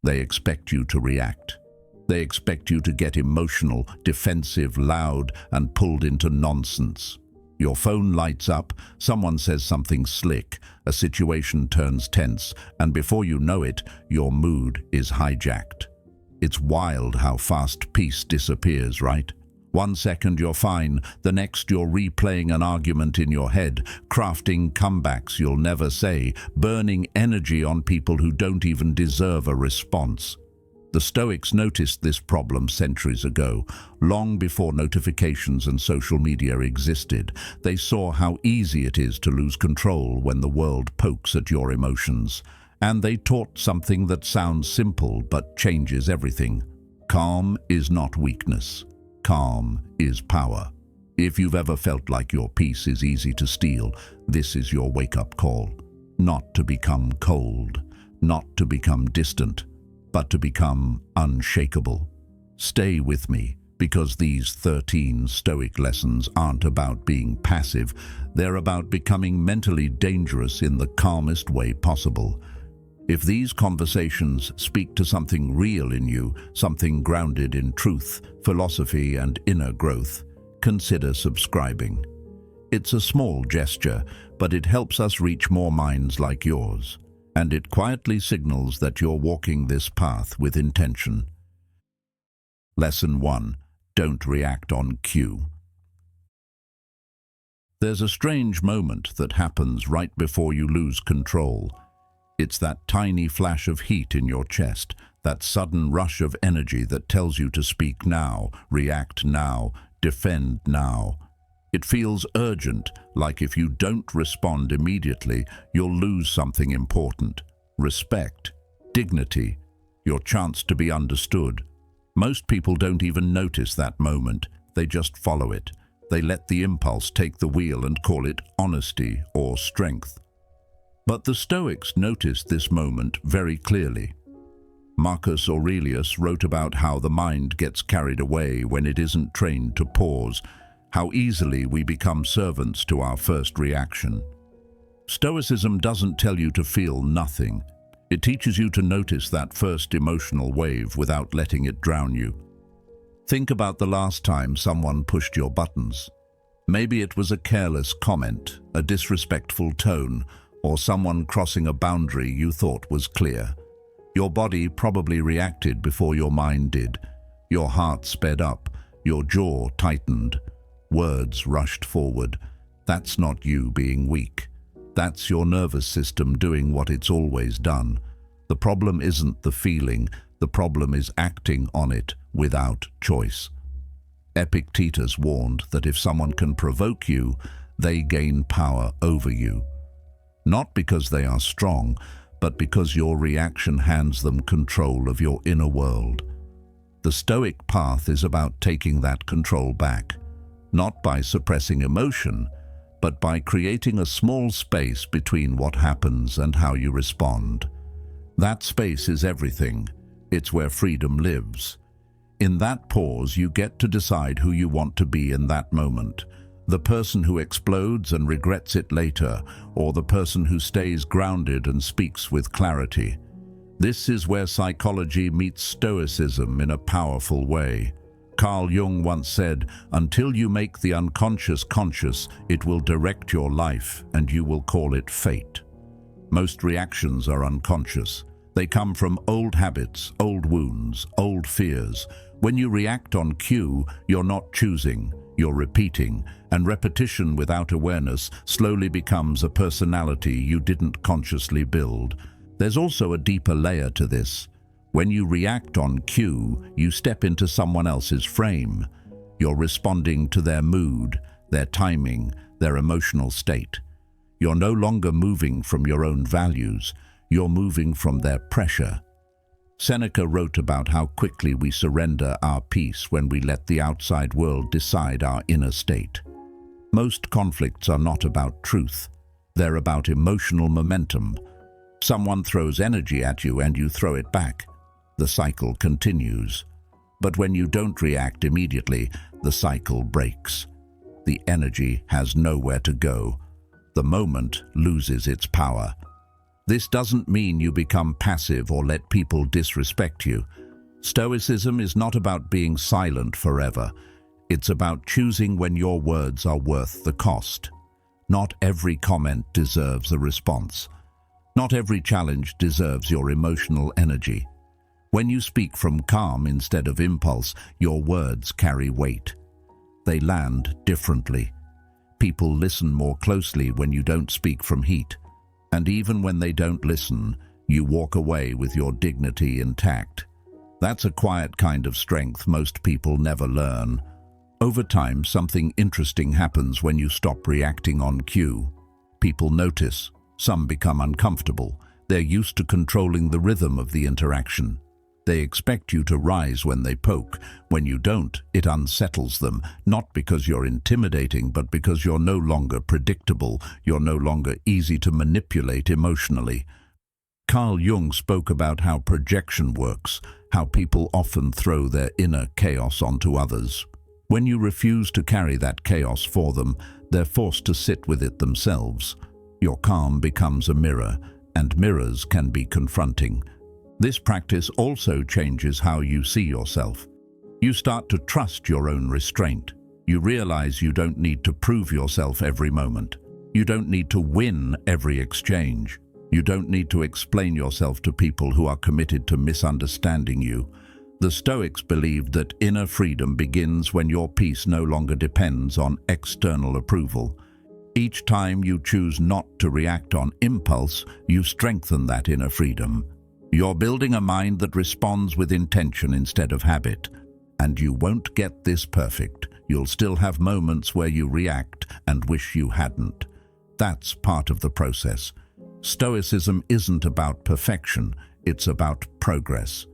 They expect you to react. They expect you to get emotional, defensive, loud, and pulled into nonsense. Your phone lights up, someone says something slick, a situation turns tense, and before you know it, your mood is hijacked. It's wild how fast peace disappears, right? 1 second you're fine, the next you're replaying an argument in your head, crafting comebacks you'll never say, burning energy on people who don't even deserve a response. The Stoics noticed this problem centuries ago, long before notifications and social media existed. They saw how easy it is to lose control when the world pokes at your emotions. And they taught something that sounds simple but changes everything. Calm is not weakness. Calm is power. If you've ever felt like your peace is easy to steal, this is your wake-up call. Not to become cold, not to become distant, but to become unshakable. Stay with me, because these 13 Stoic lessons aren't about being passive. They're about becoming mentally dangerous in the calmest way possible. If these conversations speak to something real in you, something grounded in truth, philosophy, and inner growth, consider subscribing. It's a small gesture, but it helps us reach more minds like yours. And it quietly signals that you're walking this path with intention. Lesson 1. Don't react on cue. There's a strange moment that happens right before you lose control. It's that tiny flash of heat in your chest, that sudden rush of energy that tells you to speak now, react now, defend now. It feels urgent, like if you don't respond immediately, you'll lose something important. Respect, dignity, your chance to be understood. Most people don't even notice that moment. They just follow it. They let the impulse take the wheel and call it honesty or strength. But the Stoics noticed this moment very clearly. Marcus Aurelius wrote about how the mind gets carried away when it isn't trained to pause, how easily we become servants to our first reaction. Stoicism doesn't tell you to feel nothing. It teaches you to notice that first emotional wave without letting it drown you. Think about the last time someone pushed your buttons. Maybe it was a careless comment, a disrespectful tone, or someone crossing a boundary you thought was clear. Your body probably reacted before your mind did. Your heart sped up, your jaw tightened. Words rushed forward. That's not you being weak. That's your nervous system doing what it's always done. The problem isn't the feeling, the problem is acting on it without choice. Epictetus warned that if someone can provoke you, they gain power over you. Not because they are strong, but because your reaction hands them control of your inner world. The Stoic path is about taking that control back. Not by suppressing emotion, but by creating a small space between what happens and how you respond. That space is everything. It's where freedom lives. In that pause, you get to decide who you want to be in that moment. The person who explodes and regrets it later, or the person who stays grounded and speaks with clarity. This is where psychology meets Stoicism in a powerful way. Carl Jung once said, "Until you make the unconscious conscious, it will direct your life and you will call it fate." Most reactions are unconscious. They come from old habits, old wounds, old fears. When you react on cue, you're not choosing, you're repeating, and repetition without awareness slowly becomes a personality you didn't consciously build. There's also a deeper layer to this. When you react on cue, you step into someone else's frame. You're responding to their mood, their timing, their emotional state. You're no longer moving from your own values, you're moving from their pressure. Seneca wrote about how quickly we surrender our peace when we let the outside world decide our inner state. Most conflicts are not about truth. They're about emotional momentum. Someone throws energy at you and you throw it back. The cycle continues. But when you don't react immediately, the cycle breaks. The energy has nowhere to go. The moment loses its power. This doesn't mean you become passive or let people disrespect you. Stoicism is not about being silent forever. It's about choosing when your words are worth the cost. Not every comment deserves a response. Not every challenge deserves your emotional energy. When you speak from calm instead of impulse, your words carry weight. They land differently. People listen more closely when you don't speak from heat. And even when they don't listen, you walk away with your dignity intact. That's a quiet kind of strength most people never learn. Over time, something interesting happens when you stop reacting on cue. People notice. Some become uncomfortable. They're used to controlling the rhythm of the interaction. They expect you to rise when they poke. When you don't, it unsettles them, not because you're intimidating, but because you're no longer predictable, you're no longer easy to manipulate emotionally. Carl Jung spoke about how projection works, how people often throw their inner chaos onto others. When you refuse to carry that chaos for them, they're forced to sit with it themselves. Your calm becomes a mirror, and mirrors can be confronting. This practice also changes how you see yourself. You start to trust your own restraint. You realize you don't need to prove yourself every moment. You don't need to win every exchange. You don't need to explain yourself to people who are committed to misunderstanding you. The Stoics believed that inner freedom begins when your peace no longer depends on external approval. Each time you choose not to react on impulse, you strengthen that inner freedom. You're building a mind that responds with intention instead of habit. And you won't get this perfect. You'll still have moments where you react and wish you hadn't. That's part of the process. Stoicism isn't about perfection, it's about progress.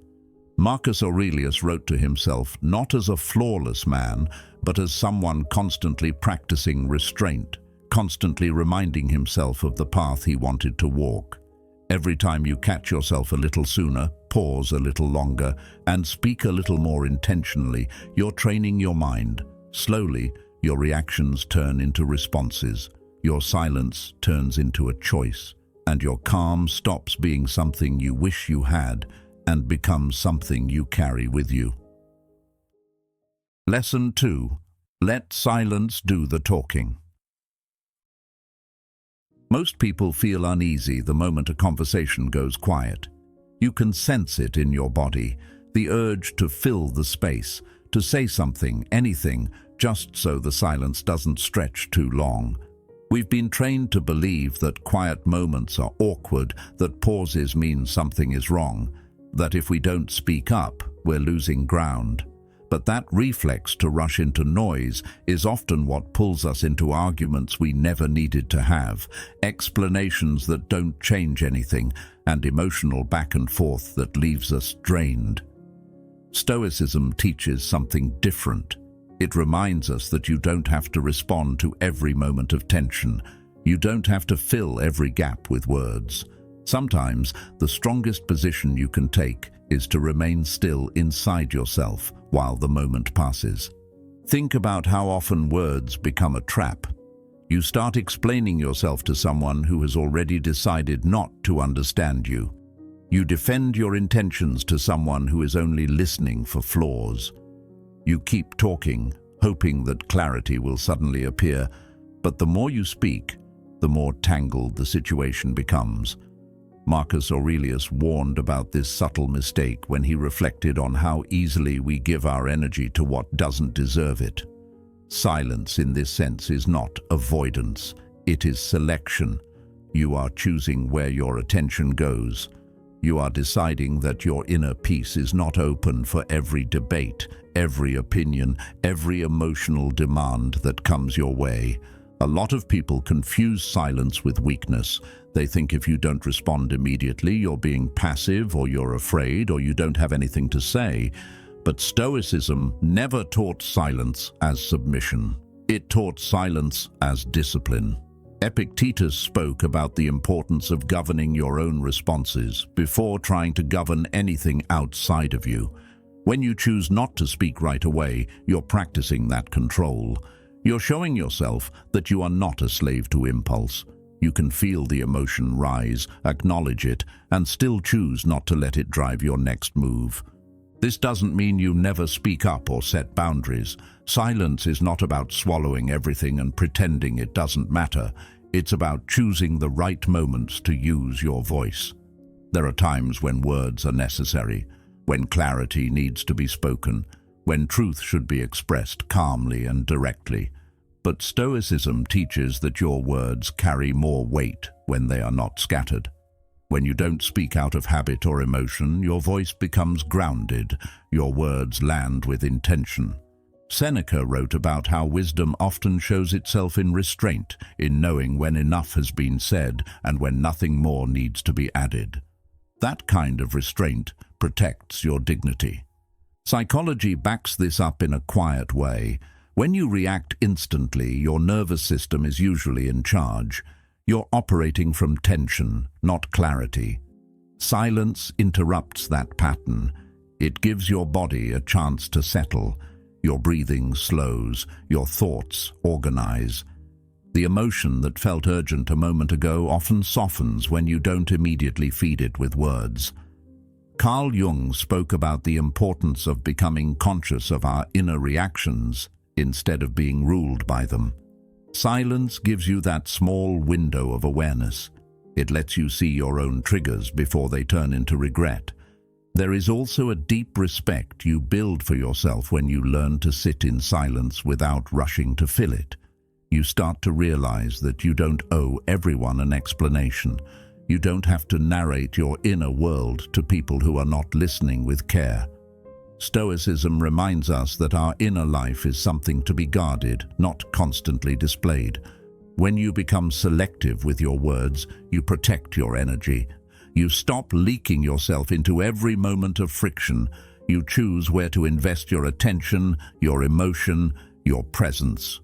Marcus Aurelius wrote to himself not as a flawless man, but as someone constantly practicing restraint, constantly reminding himself of the path he wanted to walk. Every time you catch yourself a little sooner, pause a little longer, and speak a little more intentionally, you're training your mind. Slowly, your reactions turn into responses. Your silence turns into a choice. And your calm stops being something you wish you had and becomes something you carry with you. Lesson 2. Let silence do the talking. Most people feel uneasy the moment a conversation goes quiet. You can sense it in your body, the urge to fill the space, to say something, anything, just so the silence doesn't stretch too long. We've been trained to believe that quiet moments are awkward, that pauses mean something is wrong, that if we don't speak up, we're losing ground. But that reflex to rush into noise is often what pulls us into arguments we never needed to have, explanations that don't change anything, and emotional back and forth that leaves us drained. Stoicism teaches something different. It reminds us that you don't have to respond to every moment of tension. You don't have to fill every gap with words. Sometimes, the strongest position you can take is to remain still inside yourself while the moment passes. Think about how often words become a trap. You start explaining yourself to someone who has already decided not to understand you. You defend your intentions to someone who is only listening for flaws. You keep talking, hoping that clarity will suddenly appear, but the more you speak, the more tangled the situation becomes. Marcus Aurelius warned about this subtle mistake when he reflected on how easily we give our energy to what doesn't deserve it. Silence in this sense is not avoidance, it is selection. You are choosing where your attention goes. You are deciding that your inner peace is not open for every debate, every opinion, every emotional demand that comes your way. A lot of people confuse silence with weakness. They think if you don't respond immediately, you're being passive, or you're afraid, or you don't have anything to say. But Stoicism never taught silence as submission. It taught silence as discipline. Epictetus spoke about the importance of governing your own responses before trying to govern anything outside of you. When you choose not to speak right away, you're practicing that control. You're showing yourself that you are not a slave to impulse. You can feel the emotion rise, acknowledge it, and still choose not to let it drive your next move. This doesn't mean you never speak up or set boundaries. Silence is not about swallowing everything and pretending it doesn't matter. It's about choosing the right moments to use your voice. There are times when words are necessary, when clarity needs to be spoken, when truth should be expressed calmly and directly. But Stoicism teaches that your words carry more weight when they are not scattered. When you don't speak out of habit or emotion, your voice becomes grounded, your words land with intention. Seneca wrote about how wisdom often shows itself in restraint, in knowing when enough has been said and when nothing more needs to be added. That kind of restraint protects your dignity. Psychology backs this up in a quiet way. When you react instantly, your nervous system is usually in charge. You're operating from tension, not clarity. Silence interrupts that pattern. It gives your body a chance to settle. Your breathing slows, your thoughts organize. The emotion that felt urgent a moment ago often softens when you don't immediately feed it with words. Carl Jung spoke about the importance of becoming conscious of our inner reactions instead of being ruled by them. Silence gives you that small window of awareness. It lets you see your own triggers before they turn into regret. There is also a deep respect you build for yourself when you learn to sit in silence without rushing to fill it. You start to realize that you don't owe everyone an explanation. You don't have to narrate your inner world to people who are not listening with care. Stoicism reminds us that our inner life is something to be guarded, not constantly displayed. When you become selective with your words, you protect your energy. You stop leaking yourself into every moment of friction. You choose where to invest your attention, your emotion, your presence.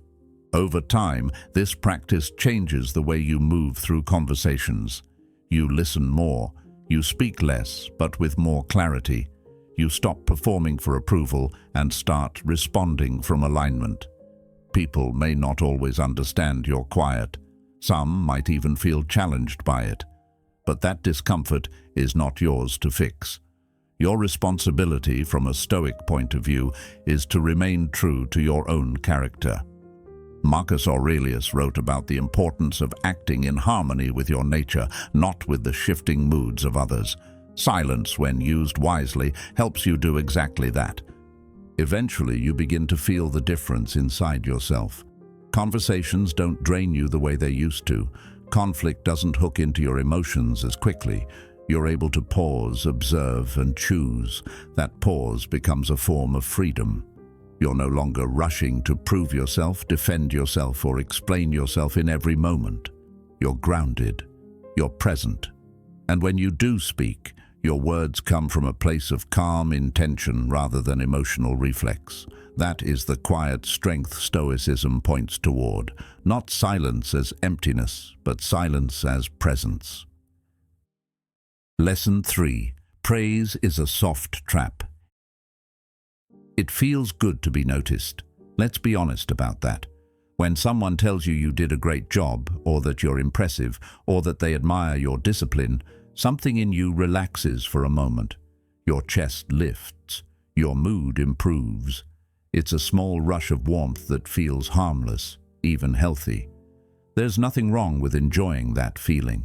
Over time, this practice changes the way you move through conversations. You listen more. You speak less, but with more clarity. You stop performing for approval and start responding from alignment. People may not always understand your quiet. Some might even feel challenged by it. But that discomfort is not yours to fix. Your responsibility from a Stoic point of view is to remain true to your own character. Marcus Aurelius wrote about the importance of acting in harmony with your nature, not with the shifting moods of others. Silence, when used wisely, helps you do exactly that. Eventually, you begin to feel the difference inside yourself. Conversations don't drain you the way they used to. Conflict doesn't hook into your emotions as quickly. You're able to pause, observe, and choose. That pause becomes a form of freedom. You're no longer rushing to prove yourself, defend yourself, or explain yourself in every moment. You're grounded. You're present. And when you do speak, your words come from a place of calm intention rather than emotional reflex. That is the quiet strength Stoicism points toward. Not silence as emptiness, but silence as presence. Lesson 3. Praise is a soft trap. It feels good to be noticed. Let's be honest about that. When someone tells you you did a great job, or that you're impressive, or that they admire your discipline, something in you relaxes for a moment. Your chest lifts. Your mood improves. It's a small rush of warmth that feels harmless, even healthy. There's nothing wrong with enjoying that feeling.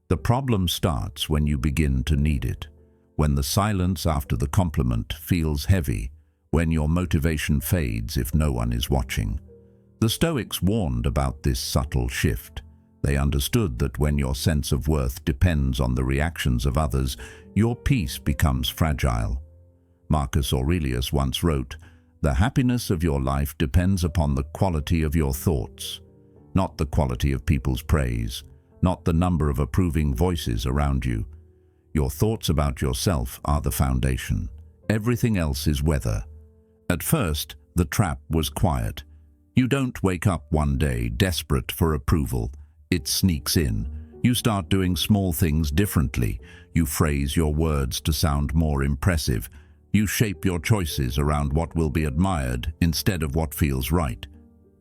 The problem starts when you begin to need it, when the silence after the compliment feels heavy, when your motivation fades if no one is watching. The Stoics warned about this subtle shift. They understood that when your sense of worth depends on the reactions of others, your peace becomes fragile. Marcus Aurelius once wrote, "The happiness of your life depends upon the quality of your thoughts, not the quality of people's praise, not the number of approving voices around you. Your thoughts about yourself are the foundation. Everything else is weather." At first, the trap was quiet. You don't wake up one day desperate for approval. It sneaks in. You start doing small things differently. You phrase your words to sound more impressive. You shape your choices around what will be admired instead of what feels right.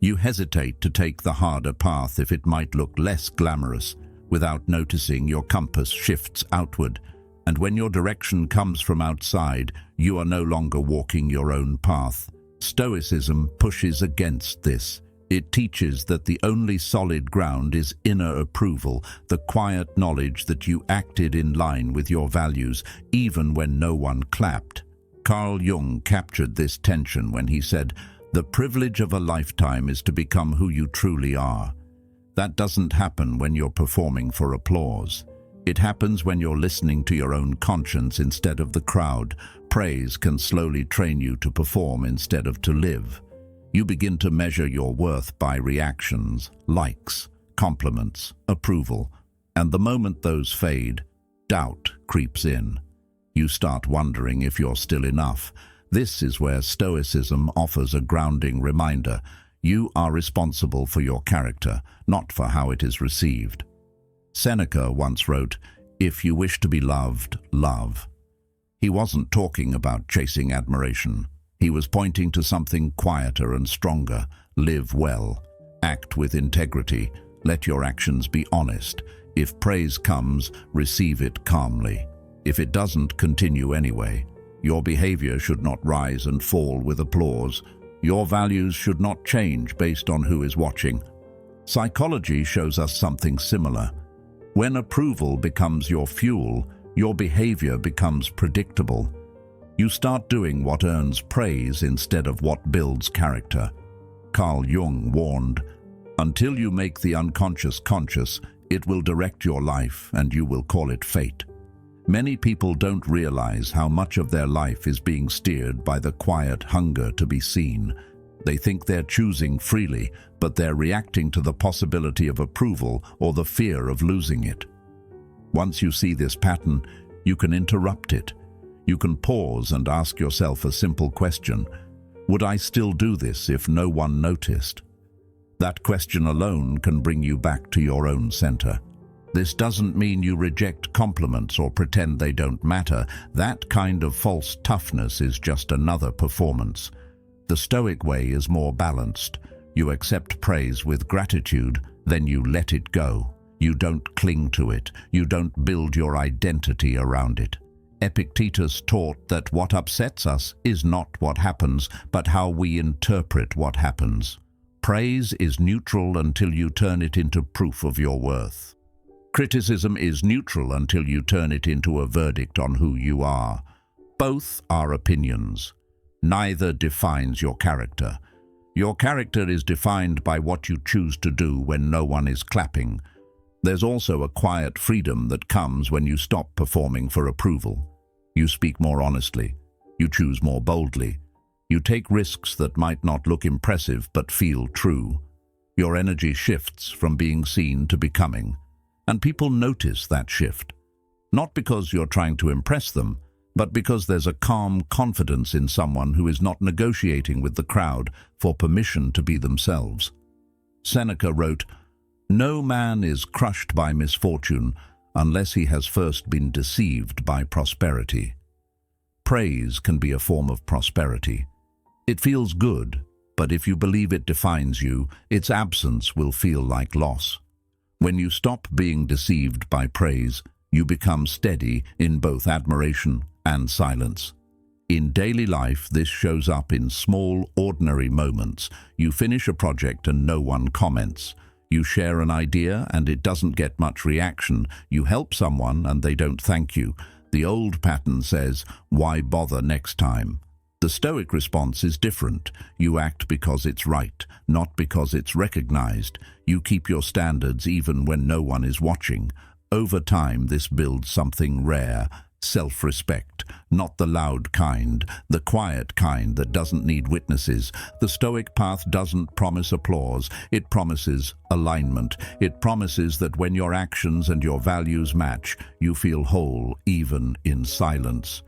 You hesitate to take the harder path if it might look less glamorous. Without noticing, your compass shifts outward, and when your direction comes from outside, you are no longer walking your own path. Stoicism pushes against this. It teaches that the only solid ground is inner approval, the quiet knowledge that you acted in line with your values, even when no one clapped. Carl Jung captured this tension when he said, "The privilege of a lifetime is to become who you truly are." That doesn't happen when you're performing for applause. It happens when you're listening to your own conscience instead of the crowd. Praise can slowly train you to perform instead of to live. You begin to measure your worth by reactions, likes, compliments, approval, and the moment those fade, doubt creeps in. You start wondering if you're still enough. This is where Stoicism offers a grounding reminder. You are responsible for your character, not for how it is received. Seneca once wrote, "If you wish to be loved, love." He wasn't talking about chasing admiration. He was pointing to something quieter and stronger. Live well. Act with integrity. Let your actions be honest. If praise comes, receive it calmly. If it doesn't, continue anyway. Your behavior should not rise and fall with applause. Your values should not change based on who is watching. Psychology shows us something similar. When approval becomes your fuel, your behavior becomes predictable. You start doing what earns praise instead of what builds character. Carl Jung warned, "Until you make the unconscious conscious, it will direct your life and you will call it fate." Many people don't realize how much of their life is being steered by the quiet hunger to be seen. They think they're choosing freely, but they're reacting to the possibility of approval or the fear of losing it. Once you see this pattern, you can interrupt it. You can pause and ask yourself a simple question. Would I still do this if no one noticed? That question alone can bring you back to your own center. This doesn't mean you reject compliments or pretend they don't matter. That kind of false toughness is just another performance. The Stoic way is more balanced. You accept praise with gratitude, then you let it go. You don't cling to it. You don't build your identity around it. Epictetus taught that what upsets us is not what happens, but how we interpret what happens. Praise is neutral until you turn it into proof of your worth. Criticism is neutral until you turn it into a verdict on who you are. Both are opinions. Neither defines your character. Your character is defined by what you choose to do when no one is clapping. There's also a quiet freedom that comes when you stop performing for approval. You speak more honestly. You choose more boldly. You take risks that might not look impressive but feel true. Your energy shifts from being seen to becoming. And people notice that shift. Not because you're trying to impress them, but because there's a calm confidence in someone who is not negotiating with the crowd for permission to be themselves. Seneca wrote, "No man is crushed by misfortune unless he has first been deceived by prosperity." Praise can be a form of prosperity. It feels good, but if you believe it defines you, its absence will feel like loss. When you stop being deceived by praise, you become steady in both admiration and silence. In daily life, this shows up in small, ordinary moments. You finish a project and no one comments. You share an idea and it doesn't get much reaction. You help someone and they don't thank you. The old pattern says, "Why bother next time?" The Stoic response is different. You act because it's right, not because it's recognized. You keep your standards even when no one is watching. Over time, this builds something rare, self-respect, not the loud kind, the quiet kind that doesn't need witnesses. The Stoic path doesn't promise applause, it promises alignment. It promises that when your actions and your values match, you feel whole, even in silence.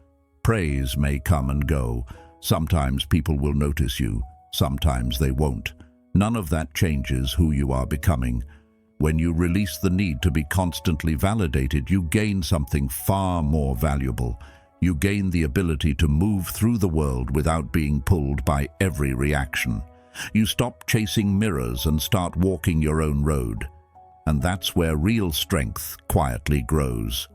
Praise may come and go. Sometimes people will notice you, sometimes they won't. None of that changes who you are becoming. When you release the need to be constantly validated, you gain something far more valuable. You gain the ability to move through the world without being pulled by every reaction. You stop chasing mirrors and start walking your own road. And that's where real strength quietly grows.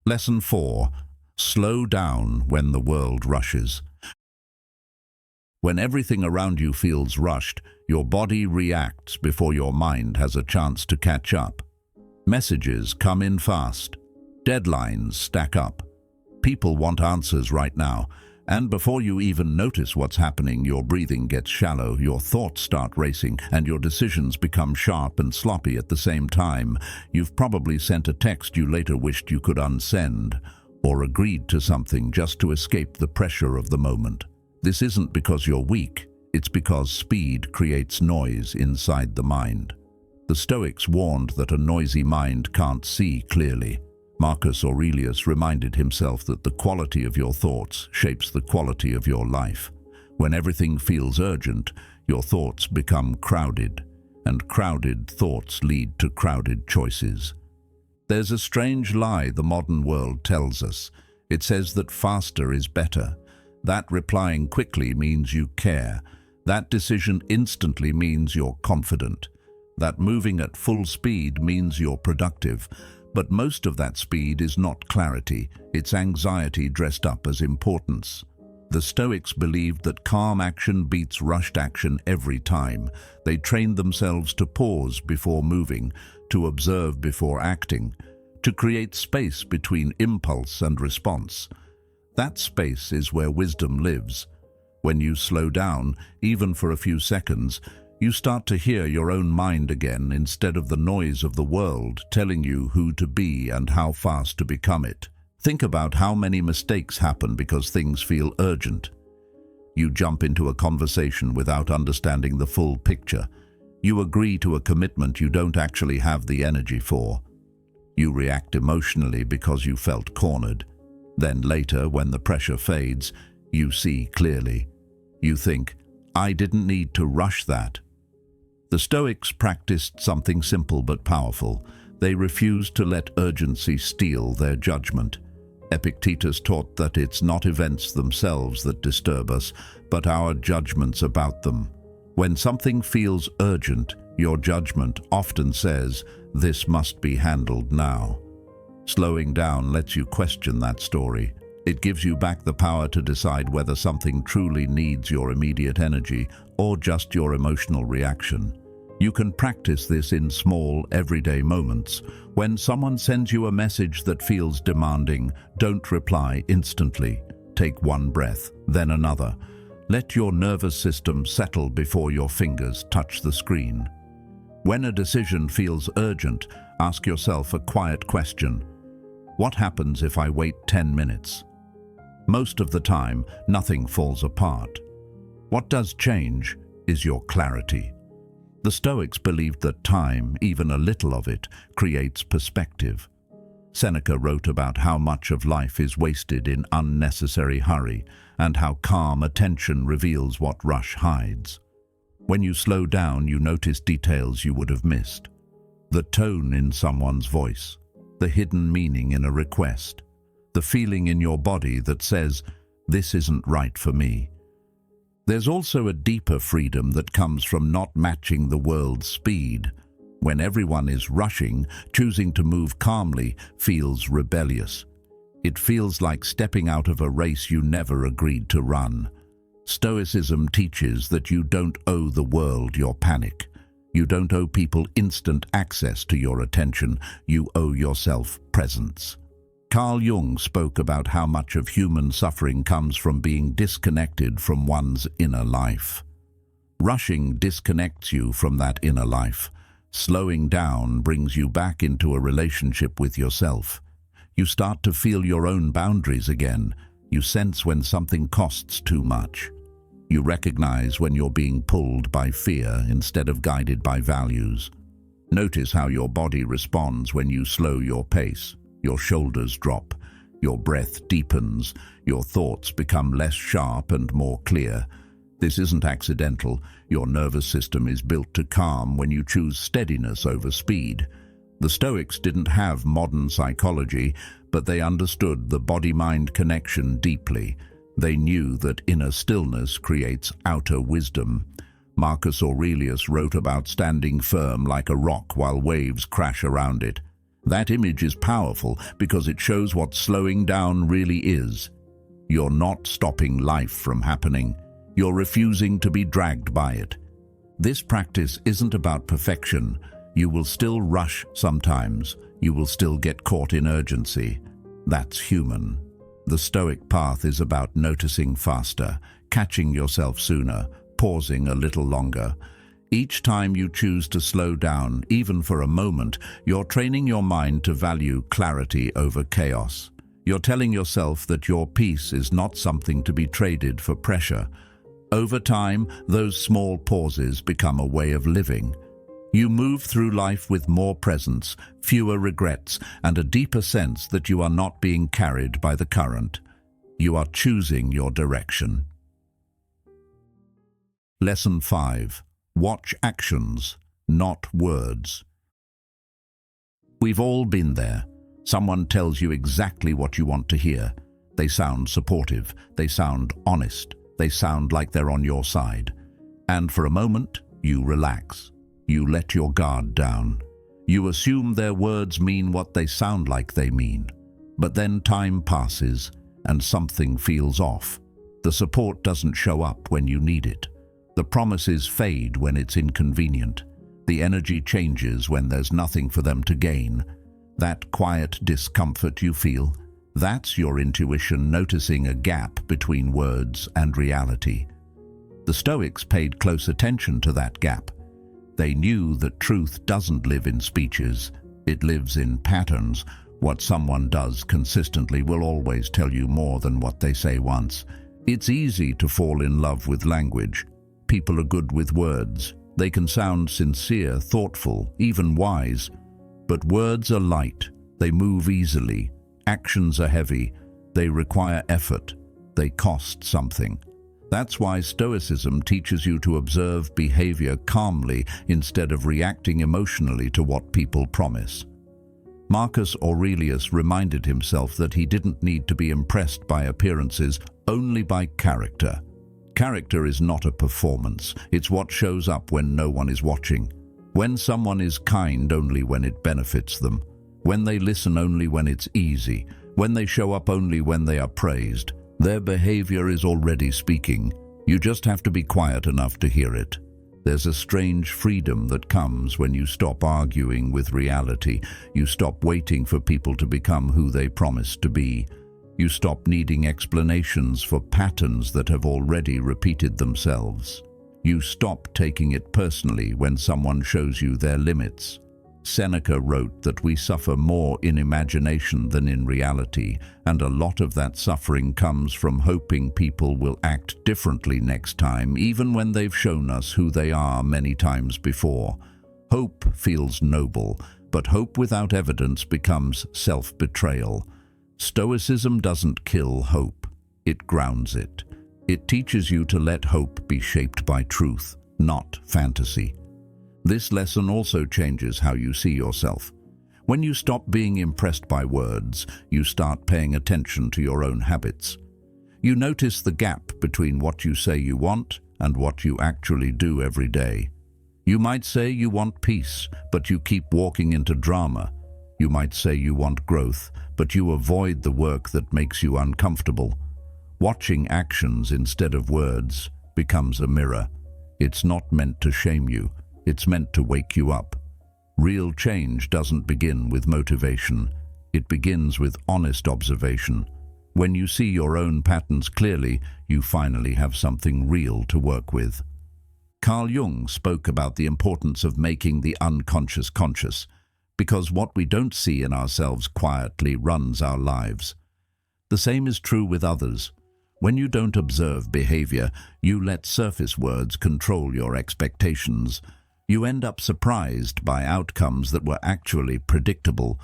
Lesson 4. Slow down when the world rushes. When everything around you feels rushed, your body reacts before your mind has a chance to catch up. Messages come in fast. Deadlines stack up. People want answers right now. And before you even notice what's happening, your breathing gets shallow, your thoughts start racing, and your decisions become sharp and sloppy at the same time. You've probably sent a text you later wished you could unsend, or agreed to something just to escape the pressure of the moment. This isn't because you're weak, it's because speed creates noise inside the mind. The Stoics warned that a noisy mind can't see clearly. Marcus Aurelius reminded himself that the quality of your thoughts shapes the quality of your life. When everything feels urgent, your thoughts become crowded, and crowded thoughts lead to crowded choices. There's a strange lie the modern world tells us. It says that faster is better. That replying quickly means you care. That decision instantly means you're confident. That moving at full speed means you're productive. But most of that speed is not clarity, it's anxiety dressed up as importance. The Stoics believed that calm action beats rushed action every time. They trained themselves to pause before moving, to observe before acting, to create space between impulse and response. That space is where wisdom lives. When you slow down, even for a few seconds, you start to hear your own mind again instead of the noise of the world telling you who to be and how fast to become it. Think about how many mistakes happen because things feel urgent. You jump into a conversation without understanding the full picture. You agree to a commitment you don't actually have the energy for. You react emotionally because you felt cornered. Then later, when the pressure fades, you see clearly. You think, I didn't need to rush that. The Stoics practiced something simple but powerful. They refused to let urgency steal their judgment. Epictetus taught that it's not events themselves that disturb us, but our judgments about them. When something feels urgent, your judgment often says, this must be handled now. Slowing down lets you question that story. It gives you back the power to decide whether something truly needs your immediate energy or just your emotional reaction. You can practice this in small, everyday moments. When someone sends you a message that feels demanding, don't reply instantly. Take one breath, then another. Let your nervous system settle before your fingers touch the screen. When a decision feels urgent, ask yourself a quiet question. What happens if I wait 10 minutes? Most of the time, nothing falls apart. What does change is your clarity. The Stoics believed that time, even a little of it, creates perspective. Seneca wrote about how much of life is wasted in unnecessary hurry and how calm attention reveals what rush hides. When you slow down, you notice details you would have missed. The tone in someone's voice, the hidden meaning in a request, the feeling in your body that says, this isn't right for me. There's also a deeper freedom that comes from not matching the world's speed. When everyone is rushing, choosing to move calmly feels rebellious. It feels like stepping out of a race you never agreed to run. Stoicism teaches that you don't owe the world your panic. You don't owe people instant access to your attention. You owe yourself presence. Carl Jung spoke about how much of human suffering comes from being disconnected from one's inner life. Rushing disconnects you from that inner life. Slowing down brings you back into a relationship with yourself. You start to feel your own boundaries again. You sense when something costs too much. You recognize when you're being pulled by fear instead of guided by values. Notice how your body responds when you slow your pace. Your shoulders drop, your breath deepens, your thoughts become less sharp and more clear. This isn't accidental. Your nervous system is built to calm when you choose steadiness over speed. The Stoics didn't have modern psychology, but they understood the body-mind connection deeply. They knew that inner stillness creates outer wisdom. Marcus Aurelius wrote about standing firm like a rock while waves crash around it. That image is powerful because it shows what slowing down really is. You're not stopping life from happening. You're refusing to be dragged by it. This practice isn't about perfection. You will still rush sometimes. You will still get caught in urgency. That's human. The Stoic path is about noticing faster, catching yourself sooner, pausing a little longer. Each time you choose to slow down, even for a moment, you're training your mind to value clarity over chaos. You're telling yourself that your peace is not something to be traded for pressure. Over time, those small pauses become a way of living. You move through life with more presence, fewer regrets, and a deeper sense that you are not being carried by the current. You are choosing your direction. Lesson 5. Watch actions, not words. We've all been there. Someone tells you exactly what you want to hear. They sound supportive. They sound honest. They sound like they're on your side. And for a moment, you relax. You let your guard down. You assume their words mean what they sound like they mean. But then time passes, and something feels off. The support doesn't show up when you need it. The promises fade when it's inconvenient. The energy changes when there's nothing for them to gain. That quiet discomfort you feel, that's your intuition noticing a gap between words and reality. The Stoics paid close attention to that gap. They knew that truth doesn't live in speeches, it lives in patterns. What someone does consistently will always tell you more than what they say once. It's easy to fall in love with language. People are good with words. They can sound sincere, thoughtful, even wise. But words are light. They move easily. Actions are heavy. They require effort. They cost something. That's why Stoicism teaches you to observe behavior calmly instead of reacting emotionally to what people promise. Marcus Aurelius reminded himself that he didn't need to be impressed by appearances, only by character. Character is not a performance. It's what shows up when no one is watching. When someone is kind only when it benefits them. When they listen only when it's easy. When they show up only when they are praised. Their behavior is already speaking. You just have to be quiet enough to hear it. There's a strange freedom that comes when you stop arguing with reality. You stop waiting for people to become who they promised to be. You stop needing explanations for patterns that have already repeated themselves. You stop taking it personally when someone shows you their limits. Seneca wrote that we suffer more in imagination than in reality, and a lot of that suffering comes from hoping people will act differently next time, even when they've shown us who they are many times before. Hope feels noble, but hope without evidence becomes self-betrayal. Stoicism doesn't kill hope, it grounds it. It teaches you to let hope be shaped by truth, not fantasy. This lesson also changes how you see yourself. When you stop being impressed by words, you start paying attention to your own habits. You notice the gap between what you say you want and what you actually do every day. You might say you want peace, but you keep walking into drama. You might say you want growth, but you avoid the work that makes you uncomfortable. Watching actions instead of words becomes a mirror. It's not meant to shame you. It's meant to wake you up. Real change doesn't begin with motivation. It begins with honest observation. When you see your own patterns clearly, you finally have something real to work with. Carl Jung spoke about the importance of making the unconscious conscious, because what we don't see in ourselves quietly runs our lives. The same is true with others. When you don't observe behavior, you let surface words control your expectations. You end up surprised by outcomes that were actually predictable.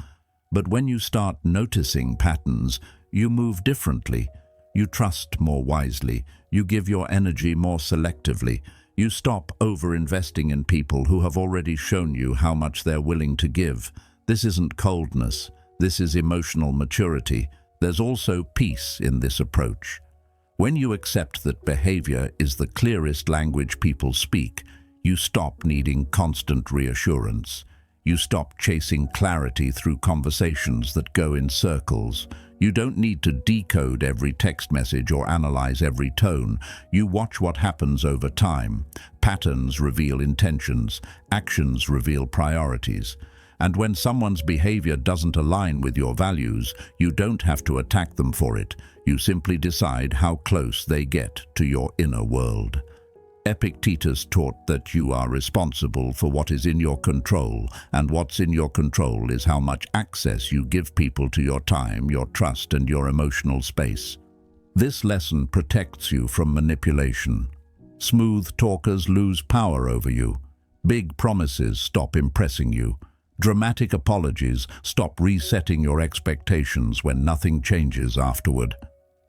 But when you start noticing patterns, you move differently. You trust more wisely. You give your energy more selectively. You stop over-investing in people who have already shown you how much they're willing to give. This isn't coldness. This is emotional maturity. There's also peace in this approach. When you accept that behavior is the clearest language people speak, you stop needing constant reassurance. You stop chasing clarity through conversations that go in circles. You don't need to decode every text message or analyze every tone. You watch what happens over time. Patterns reveal intentions. Actions reveal priorities. And when someone's behavior doesn't align with your values, you don't have to attack them for it. You simply decide how close they get to your inner world. Epictetus taught that you are responsible for what is in your control, and what's in your control is how much access you give people to your time, your trust, and your emotional space. This lesson protects you from manipulation. Smooth talkers lose power over you. Big promises stop impressing you. Dramatic apologies stop resetting your expectations when nothing changes afterward.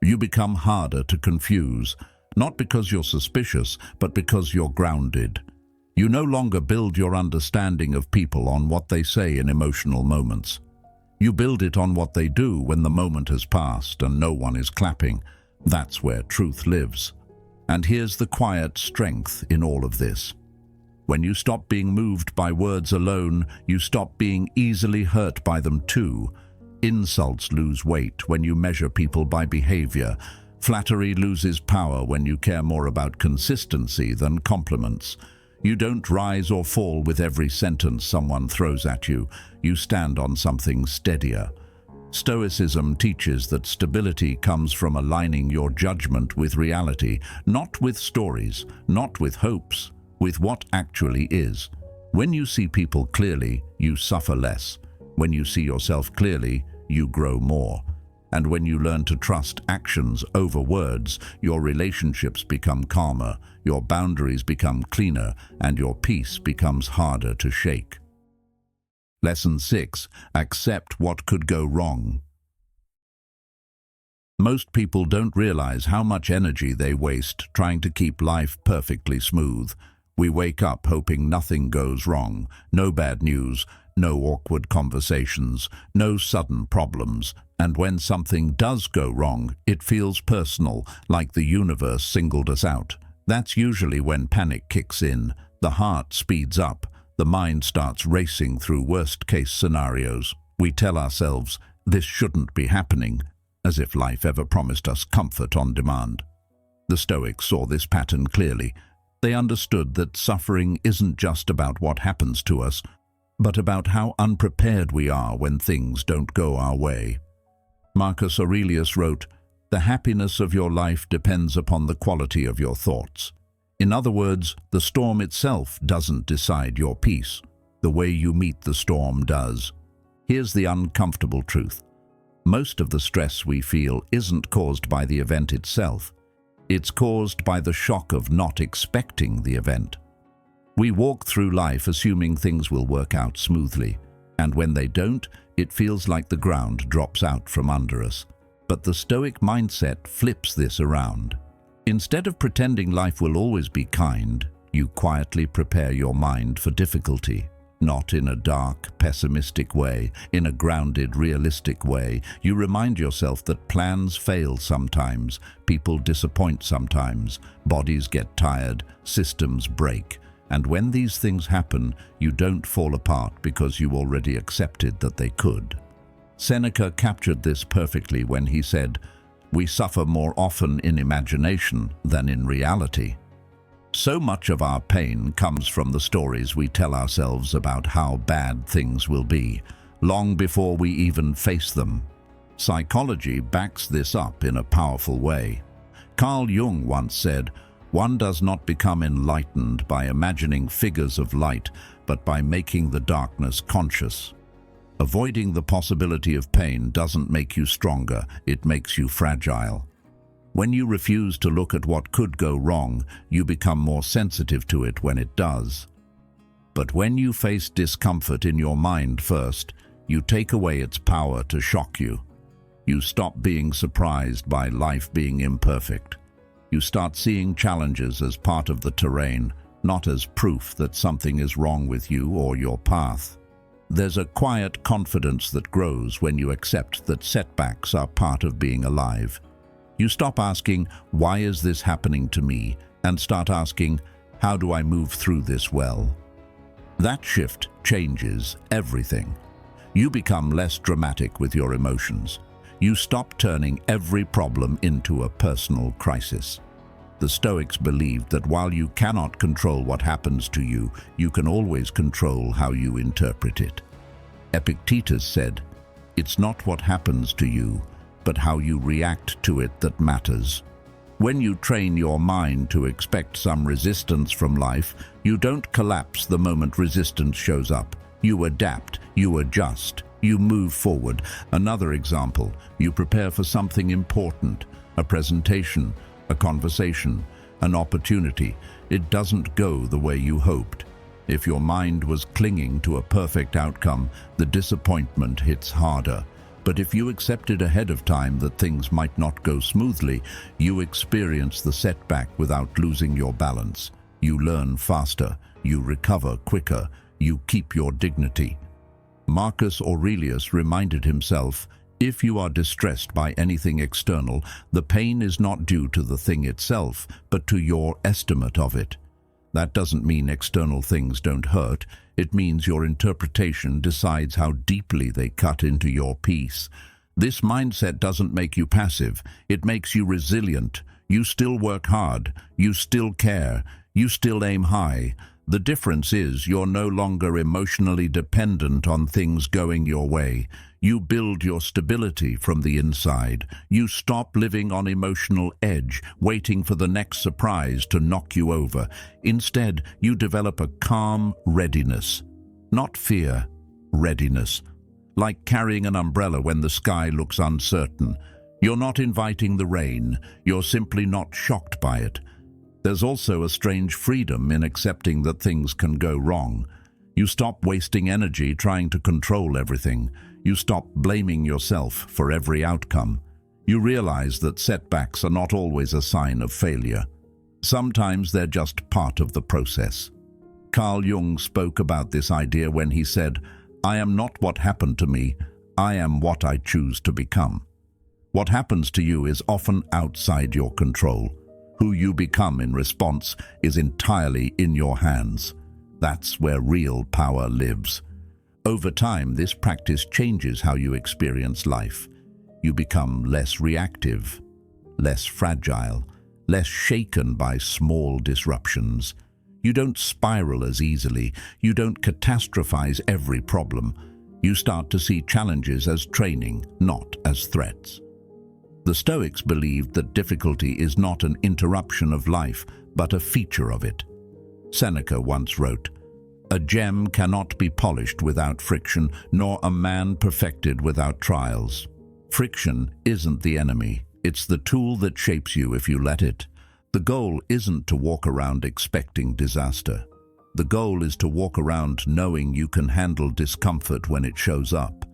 You become harder to confuse. Not because you're suspicious, but because you're grounded. You no longer build your understanding of people on what they say in emotional moments. You build it on what they do when the moment has passed and no one is clapping. That's where truth lives. And here's the quiet strength in all of this. When you stop being moved by words alone, you stop being easily hurt by them too. Insults lose weight when you measure people by behavior. Flattery loses power when you care more about consistency than compliments. You don't rise or fall with every sentence someone throws at you. You stand on something steadier. Stoicism teaches that stability comes from aligning your judgment with reality, not with stories, not with hopes, with what actually is. When you see people clearly, you suffer less. When you see yourself clearly, you grow more. And when you learn to trust actions over words, your relationships become calmer, your boundaries become cleaner, and your peace becomes harder to shake. Lesson 6. Accept what could go wrong. Most people don't realize how much energy they waste trying to keep life perfectly smooth. We wake up hoping nothing goes wrong, no bad news, no awkward conversations, no sudden problems. And when something does go wrong, it feels personal, like the universe singled us out. That's usually when panic kicks in, the heart speeds up, the mind starts racing through worst-case scenarios. We tell ourselves, this shouldn't be happening, as if life ever promised us comfort on demand. The Stoics saw this pattern clearly. They understood that suffering isn't just about what happens to us, but about how unprepared we are when things don't go our way. Marcus Aurelius wrote, "The happiness of your life depends upon the quality of your thoughts." In other words, the storm itself doesn't decide your peace. The way you meet the storm does. Here's the uncomfortable truth. Most of the stress we feel isn't caused by the event itself. It's caused by the shock of not expecting the event. We walk through life assuming things will work out smoothly, and when they don't, it feels like the ground drops out from under us. But the Stoic mindset flips this around. Instead of pretending life will always be kind, you quietly prepare your mind for difficulty. Not in a dark, pessimistic way, in a grounded, realistic way. You remind yourself that plans fail sometimes, people disappoint sometimes, bodies get tired, systems break. And when these things happen, you don't fall apart because you already accepted that they could. Seneca captured this perfectly when he said, "We suffer more often in imagination than in reality." So much of our pain comes from the stories we tell ourselves about how bad things will be, long before we even face them. Psychology backs this up in a powerful way. Carl Jung once said, "One does not become enlightened by imagining figures of light, but by making the darkness conscious." Avoiding the possibility of pain doesn't make you stronger, it makes you fragile. When you refuse to look at what could go wrong, you become more sensitive to it when it does. But when you face discomfort in your mind first, you take away its power to shock you. You stop being surprised by life being imperfect. You start seeing challenges as part of the terrain, not as proof that something is wrong with you or your path. There's a quiet confidence that grows when you accept that setbacks are part of being alive. You stop asking, "Why is this happening to me?" and start asking, "How do I move through this well?" That shift changes everything. You become less dramatic with your emotions. You stop turning every problem into a personal crisis. The Stoics believed that while you cannot control what happens to you, you can always control how you interpret it. Epictetus said, "It's not what happens to you, but how you react to it that matters." When you train your mind to expect some resistance from life, you don't collapse the moment resistance shows up. You adapt, you adjust, you move forward. Another example, you prepare for something important, a presentation, a conversation, an opportunity. It doesn't go the way you hoped. If your mind was clinging to a perfect outcome, the disappointment hits harder. But if you accepted ahead of time that things might not go smoothly, you experience the setback without losing your balance. You learn faster, you recover quicker, you keep your dignity. Marcus Aurelius reminded himself, if you are distressed by anything external, the pain is not due to the thing itself, but to your estimate of it. That doesn't mean external things don't hurt. It means your interpretation decides how deeply they cut into your peace. This mindset doesn't make you passive. It makes you resilient. You still work hard. You still care. You still aim high. The difference is you're no longer emotionally dependent on things going your way. You build your stability from the inside. You stop living on emotional edge, waiting for the next surprise to knock you over. Instead, you develop a calm readiness. Not fear, readiness. Like carrying an umbrella when the sky looks uncertain. You're not inviting the rain. You're simply not shocked by it. There's also a strange freedom in accepting that things can go wrong. You stop wasting energy trying to control everything. You stop blaming yourself for every outcome. You realize that setbacks are not always a sign of failure. Sometimes they're just part of the process. Carl Jung spoke about this idea when he said, "I am not what happened to me, I am what I choose to become." What happens to you is often outside your control. Who you become in response is entirely in your hands. That's where real power lives. Over time, this practice changes how you experience life. You become less reactive, less fragile, less shaken by small disruptions. You don't spiral as easily. You don't catastrophize every problem. You start to see challenges as training, not as threats. The Stoics believed that difficulty is not an interruption of life, but a feature of it. Seneca once wrote, "A gem cannot be polished without friction, nor a man perfected without trials." Friction isn't the enemy. It's the tool that shapes you if you let it. The goal isn't to walk around expecting disaster. The goal is to walk around knowing you can handle discomfort when it shows up.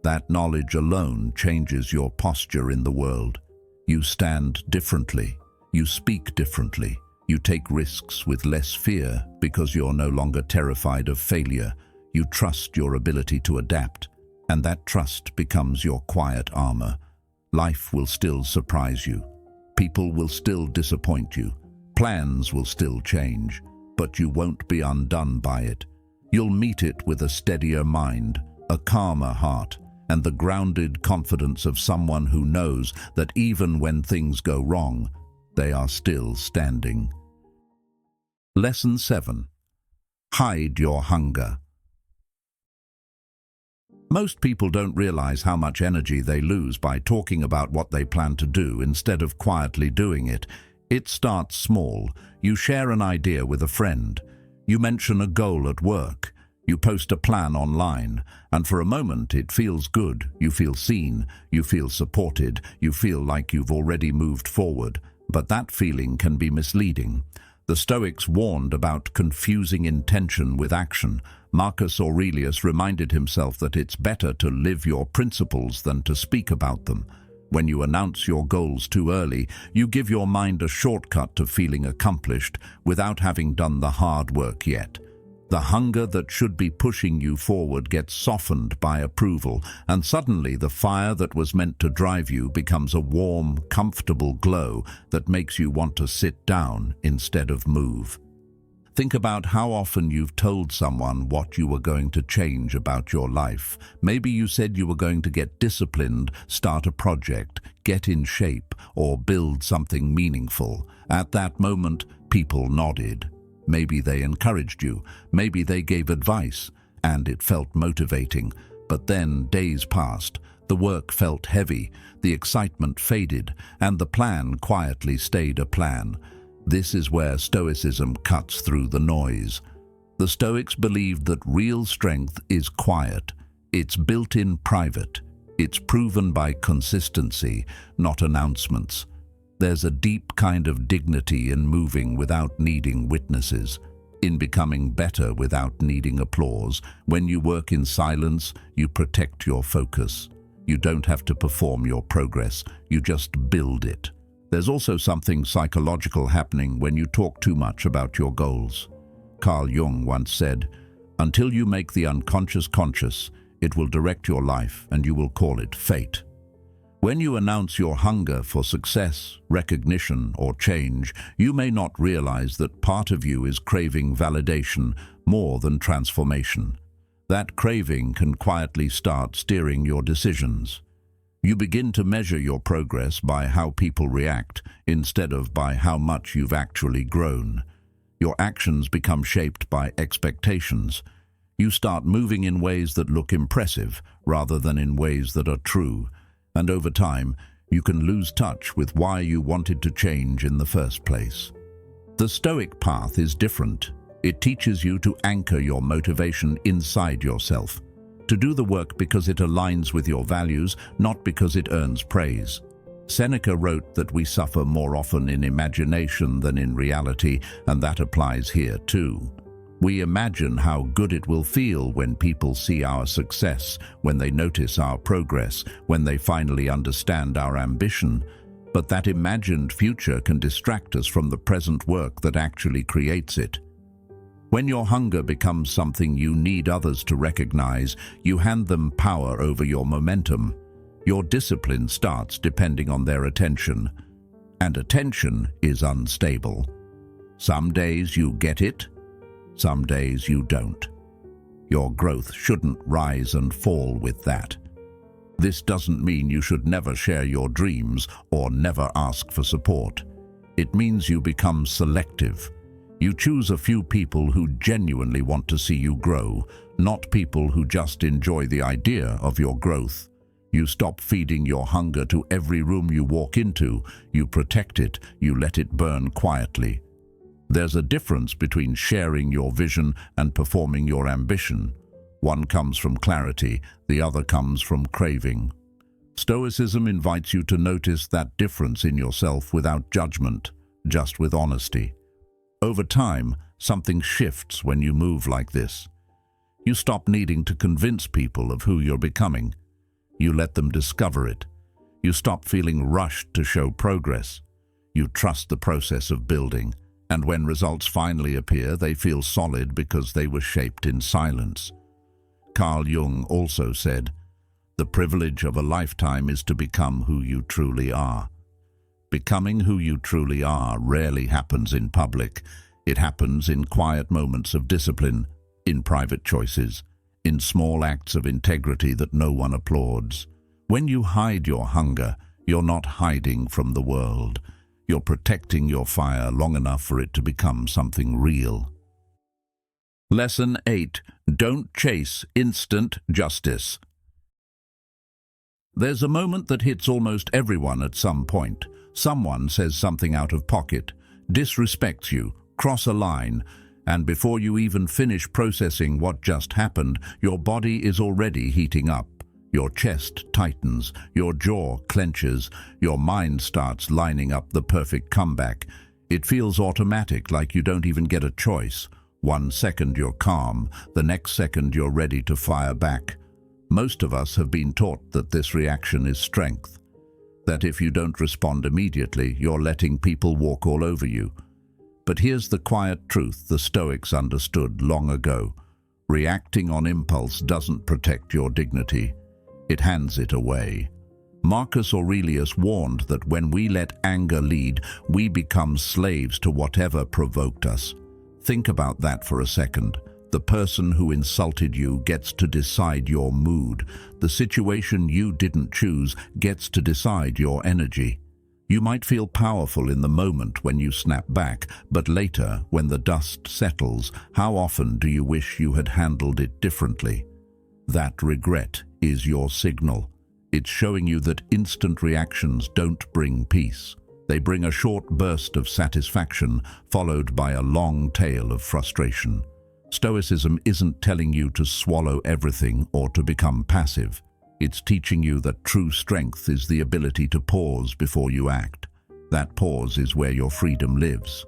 That knowledge alone changes your posture in the world. You stand differently. You speak differently. You take risks with less fear because you're no longer terrified of failure. You trust your ability to adapt, and that trust becomes your quiet armor. Life will still surprise you. People will still disappoint you. Plans will still change, but you won't be undone by it. You'll meet it with a steadier mind, a calmer heart, and the grounded confidence of someone who knows that even when things go wrong, they are still standing. Lesson 7. Hide your hunger. Most people don't realize how much energy they lose by talking about what they plan to do instead of quietly doing it. It starts small. You share an idea with a friend. You mention a goal at work. You post a plan online, and for a moment it feels good. You feel seen, you feel supported, you feel like you've already moved forward. But that feeling can be misleading. The Stoics warned about confusing intention with action. Marcus Aurelius reminded himself that it's better to live your principles than to speak about them. When you announce your goals too early, you give your mind a shortcut to feeling accomplished without having done the hard work yet. The hunger that should be pushing you forward gets softened by approval, and suddenly the fire that was meant to drive you becomes a warm, comfortable glow that makes you want to sit down instead of move. Think about how often you've told someone what you were going to change about your life. Maybe you said you were going to get disciplined, start a project, get in shape, or build something meaningful. At that moment, people nodded. Maybe they encouraged you, maybe they gave advice, and it felt motivating. But then days passed, the work felt heavy, the excitement faded, and the plan quietly stayed a plan. This is where Stoicism cuts through the noise. The Stoics believed that real strength is quiet. It's built in private. It's proven by consistency, not announcements. There's a deep kind of dignity in moving without needing witnesses, in becoming better without needing applause. When you work in silence, you protect your focus. You don't have to perform your progress, you just build it. There's also something psychological happening when you talk too much about your goals. Carl Jung once said, "Until you make the unconscious conscious, it will direct your life and you will call it fate." When you announce your hunger for success, recognition, or change, you may not realize that part of you is craving validation more than transformation. That craving can quietly start steering your decisions. You begin to measure your progress by how people react instead of by how much you've actually grown. Your actions become shaped by expectations. You start moving in ways that look impressive rather than in ways that are true. And over time, you can lose touch with why you wanted to change in the first place. The Stoic path is different. It teaches you to anchor your motivation inside yourself, to do the work because it aligns with your values, not because it earns praise. Seneca wrote that we suffer more often in imagination than in reality, and that applies here too. We imagine how good it will feel when people see our success, when they notice our progress, when they finally understand our ambition. But that imagined future can distract us from the present work that actually creates it. When your hunger becomes something you need others to recognize, you hand them power over your momentum. Your discipline starts depending on their attention, and attention is unstable. Some days you get it, some days you don't. Your growth shouldn't rise and fall with that. This doesn't mean you should never share your dreams or never ask for support. It means you become selective. You choose a few people who genuinely want to see you grow, not people who just enjoy the idea of your growth. You stop feeding your hunger to every room you walk into. You protect it, you let it burn quietly. There's a difference between sharing your vision and performing your ambition. One comes from clarity, the other comes from craving. Stoicism invites you to notice that difference in yourself without judgment, just with honesty. Over time, something shifts when you move like this. You stop needing to convince people of who you're becoming. You let them discover it. You stop feeling rushed to show progress. You trust the process of building. And when results finally appear, they feel solid because they were shaped in silence. Carl Jung also said, "The privilege of a lifetime is to become who you truly are." Becoming who you truly are rarely happens in public. It happens in quiet moments of discipline, in private choices, in small acts of integrity that no one applauds. When you hide your hunger, you're not hiding from the world. You're protecting your fire long enough for it to become something real. Lesson 8. Don't chase instant justice. There's a moment that hits almost everyone at some point. Someone says something out of pocket, disrespects you, cross a line, and before you even finish processing what just happened, your body is already heating up. Your chest tightens, your jaw clenches, your mind starts lining up the perfect comeback. It feels automatic, like you don't even get a choice. 1 second you're calm, the next second you're ready to fire back. Most of us have been taught that this reaction is strength, that if you don't respond immediately, you're letting people walk all over you. But here's the quiet truth the Stoics understood long ago. Reacting on impulse doesn't protect your dignity. It hands it away. Marcus Aurelius warned that when we let anger lead, we become slaves to whatever provoked us. Think about that for a second. The person who insulted you gets to decide your mood. The situation you didn't choose gets to decide your energy. You might feel powerful in the moment when you snap back, but later, when the dust settles, how often do you wish you had handled it differently? That regret is your signal. It's showing you that instant reactions don't bring peace. They bring a short burst of satisfaction, followed by a long tail of frustration. Stoicism isn't telling you to swallow everything or to become passive. It's teaching you that true strength is the ability to pause before you act. That pause is where your freedom lives.